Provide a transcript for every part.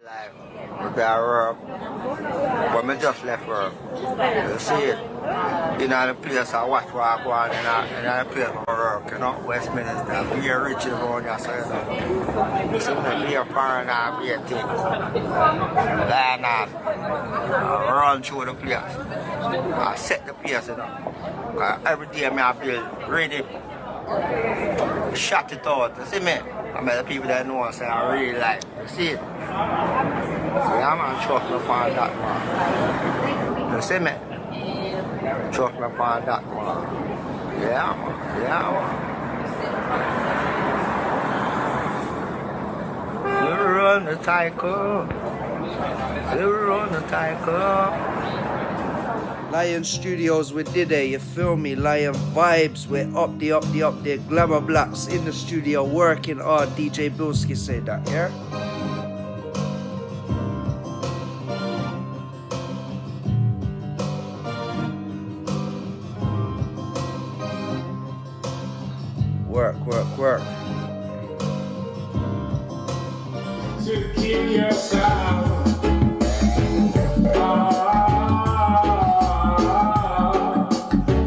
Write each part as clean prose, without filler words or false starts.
Life, prepare work, but I just left work. You see it? In the place I watch what I go on in the place I work, you know, Westminster, be a rich around here, so you know. You see me, be a foreigner, be a thing. Line on, run through the place. I set the place, you know. Every day I feel ready, shut it out, you see me? I mean, the people that know say I really like, you see it? So yeah, man, trust me upon that, man. You see me? Trust me upon that, man. Yeah, man. Yeah, man. You run the cycle. You run the cycle. Lion Studios with DEH, you feel me? Lion vibes, we're up there. Glama Blak's in the studio working hard. DJ Bilski said that, yeah? Work. To kill yourself.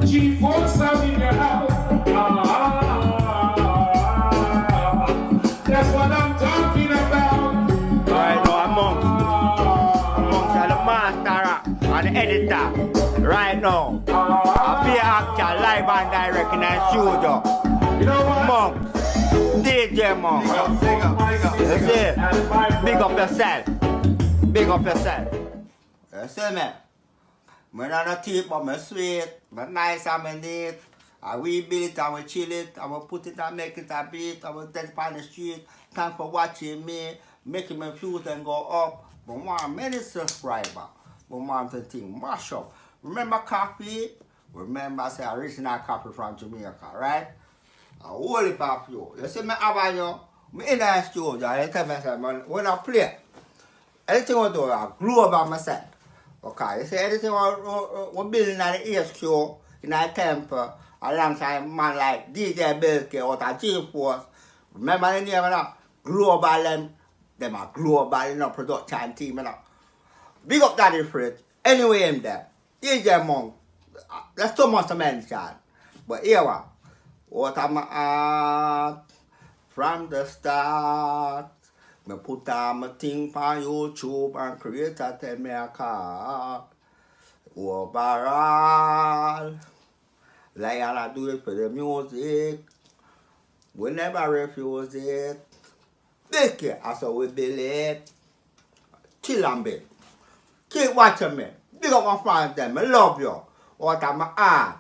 GFORCE in your house. That's what I'm talking about. Right now, amongst the master and the editor. Right now, I'll be an actor live and direct in the studio. You know what? Monk, DJ Monk. You see? Big up yourself. Big up yourself. You see me? I'm not a tip, but I'm sweet. I'm nice and I'm neat. I will build it, I will chill it, I will put it and make it a beat. I will dance on the street. Thanks for watching me, making my views and go up. But I want many subscribers. But I want the thing mash up. Remember KOFFEE? Remember I say original copy from Jamaica, right? A whole heap of you. You see me have you? Me in the studio, I tell myself, when I play, anything I do, I grow by myself. Okay, you see anything we building at the HQ, in the temple, alongside man like DJ Bilski or GFORCE. Remember the name of that? Global them are global, you know, production team, you know. Big up Daddy Fritz. Anyway, him there. DJ Monk. There's so much to mention. But here what? What am I from the start? Me put on my thing on YouTube and create a tell me a car. Overall, Lion I do it for the music. We never refuse it. Take it as we believe. Chill and be. Keep watching me. Big up my fans them. I love you. What am I?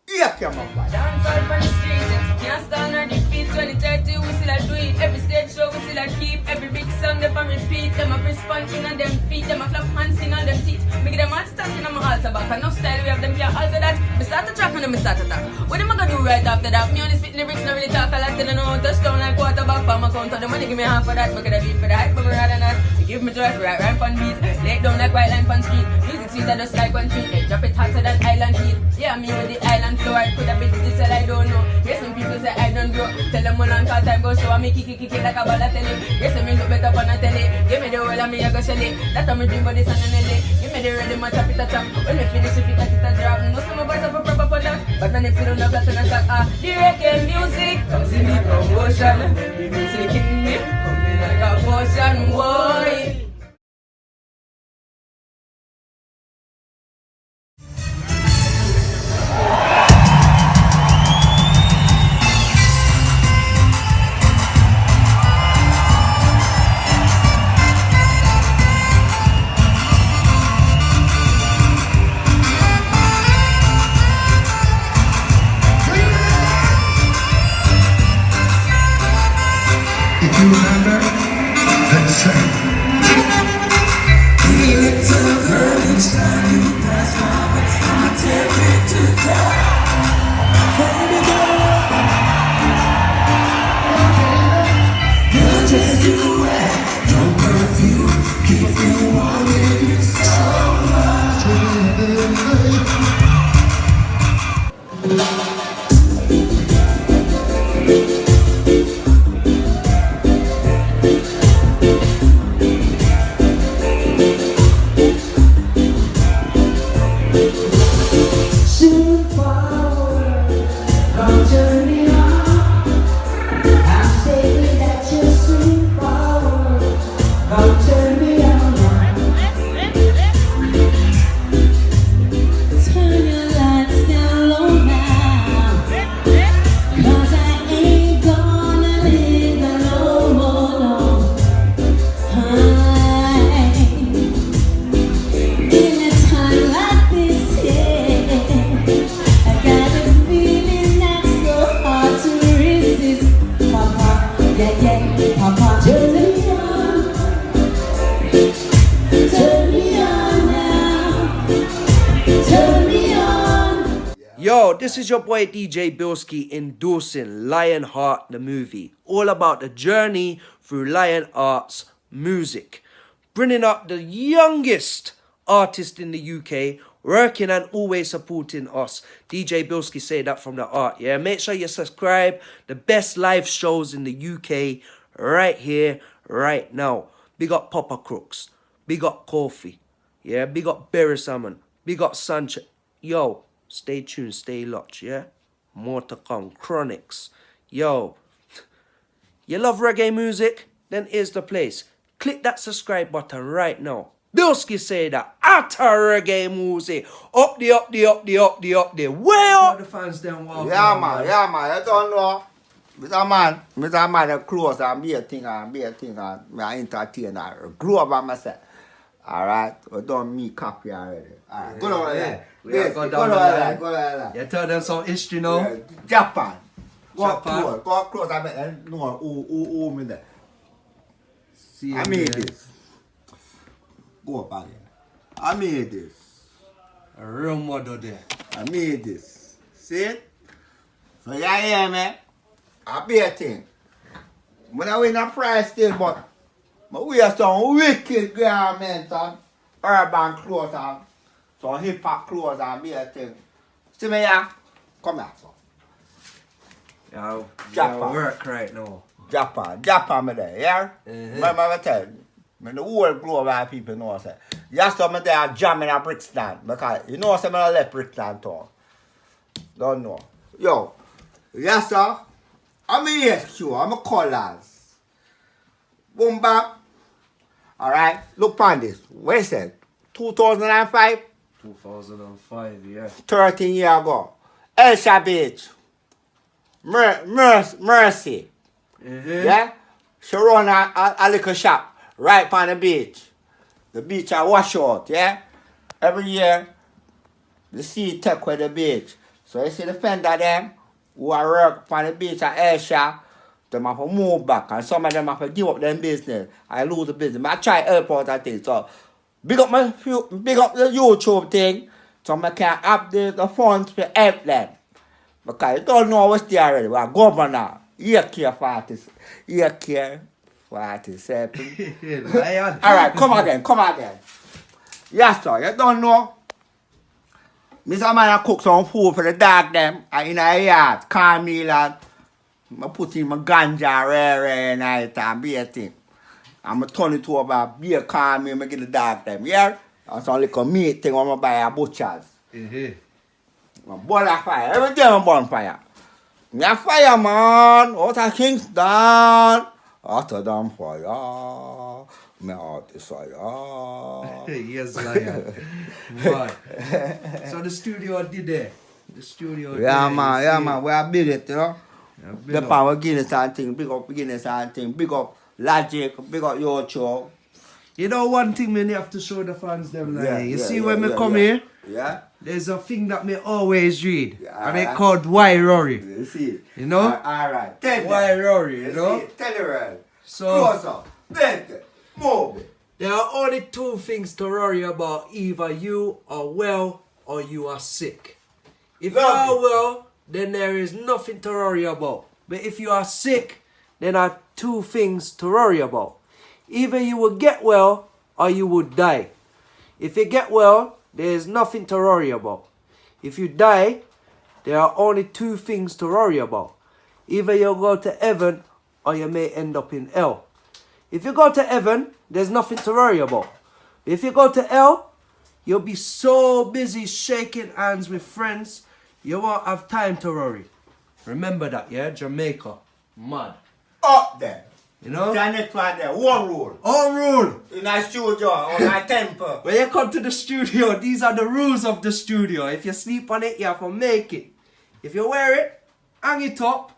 Here come my Dance all on the street, can't stand or defeat. 2030 we still a do it. Every stage show we still a keep. Every big song they for repeat. Them a responding on them feet. Them a clap hands in on them teeth. Make them all standing on my altar back. Enough style we have them can't alter that. Me start to track and then me start to talk. What am I gonna do right after that? Me only spit lyrics, not really talk a lot. Then I know touchdown like quarterback. For my count of the money, give me half for that. Make it a beat for the hype, but me rather not. You give me joy for right rhyme on beat. Lay it down like white line on street. Music sweet and just like one treat. Hey, drop it hotter than island heat. Yeah, me with the island flow. I could have been this I don't know. Yes, some people say I don't grow. Tell them one on call time go show. I make kick like a ball at telly. Yes, me look better on a telly. Give me the whole of me I go shell it. That's how me dream about this and an LA. Give me the ready man chop it a chop. When we finish if it a drop. Most of my boys have a proper for that. But then if you don't have that and attack, the reggae music comes in the promotion. The music in me, coming like a potion, boy. You remember? Let's say. Feel it to the curve each time you pass by. I'ma take it to top. Baby girl, you're just too wet. Your perfume keeps me wanting so much. yeah, yeah. Papa, turn me on. Turn me on now. Turn me on. Yo, this is your boy DJ Bilski endorsing Lionheart the movie. All about the journey through Lionheart's music. Bringing up the youngest artist in the UK, working and always supporting us. DJ Bilski say that from the art, yeah? Make sure you subscribe. The best live shows in the UK right here, right now. Big up Papa Crooks. Big up KOFFEE. Yeah, big up Berry Salmon. Big up Sanchez. Yo, stay tuned, stay locked, yeah? More to come. Chronics. Yo, you love reggae music? Then here's the place. Click that subscribe button right now. Bilski say that after reggae music. Up the, up the, up the, up the, up the. Way up! The fans them walk. Yeah, man, you don't know. Mr. Man, the clothes and be a thing and I entertain her. Grow up by myself. Alright? We don't me copy already. Alright, go over there. We are going down the line. You tell them some history now. Japan. Japan. Go close. I mean, no, who me there. See I made this. Go up again. I made this. A real mother there. I made this. See it? So you hear me? I be a thing. When I win a prize still, but we have some wicked garments and urban clothes and some hip hop clothes and be a thing. See me here? Come here, son. Yeah, Japan. work right now. Japan me there, yeah? Remember I tell you, the whole global people know say. Yes, so me there jamming at Brixton because you know some I left Brixton town. Don't know. Yo, yes sir. I'm a HQ, I'm a colors. Boom bap. Alright, look on this. What is it? 2005? 2005, yeah. 13 years ago. Elsha Beach. Mercy. Yeah? She run a little shop right on the beach. The beach I wash out, yeah? Every year, the sea take with the beach. So you see the fender them who are work on the beach at Elsha, them have to move back and some of them have to give up their business. I lose the business. I try help out that thing. So big up the YouTube thing so I can update the funds to help them. Because you don't know what's there already. We're governor. EK 47. Alright, come again. Yes, sir, you don't know. Mr. Man, I cook some food for the dog them in a yard, calm meal and I put in my ganja rare night and be a thing. I'm turn it over, be a calm meal, I get the dog them, yeah? That's only like a meat thing when I buy a butcher's. I burn a fire, every day I burn fire. Me a fireman, out of Kingston. Out of them fire. Me out the fire. Yes, Lion. Right. So the studio did there. The studio Yeah, there, man. We are build it, you know. Yeah, The power Guinness and thing. Big up Guinness and thing. Big up Logic. Big up Yocho. You know one thing me have to show the fans them like Yeah, you yeah, see yeah, when me yeah, come yeah. here, Yeah? there's a thing that me always read. Yeah, and it alright. called Why Rory. You see? You know? Alright. Tell Why them. Rory, you know? See? Tell the world. So Close up. Bend it. Move it. there are only two things to worry about. Either you are well or you are sick. If you Love are it. well, then there is nothing to worry about. But if you are sick, there are two things to worry about. Either you will get well or you will die. If you get well, there is nothing to worry about. If you die, there are only two things to worry about. Either you'll go to heaven or you may end up in hell. If you go to heaven, there's nothing to worry about. If you go to hell, you'll be so busy shaking hands with friends, you won't have time to worry. Remember that, yeah? Jamaica. Mad. Up there. You know? The next one there. One rule. Home rule. In a studio or a temple. When you come to the studio, these are the rules of the studio. If you sleep on it, you have to make it. If you wear it, hang it up.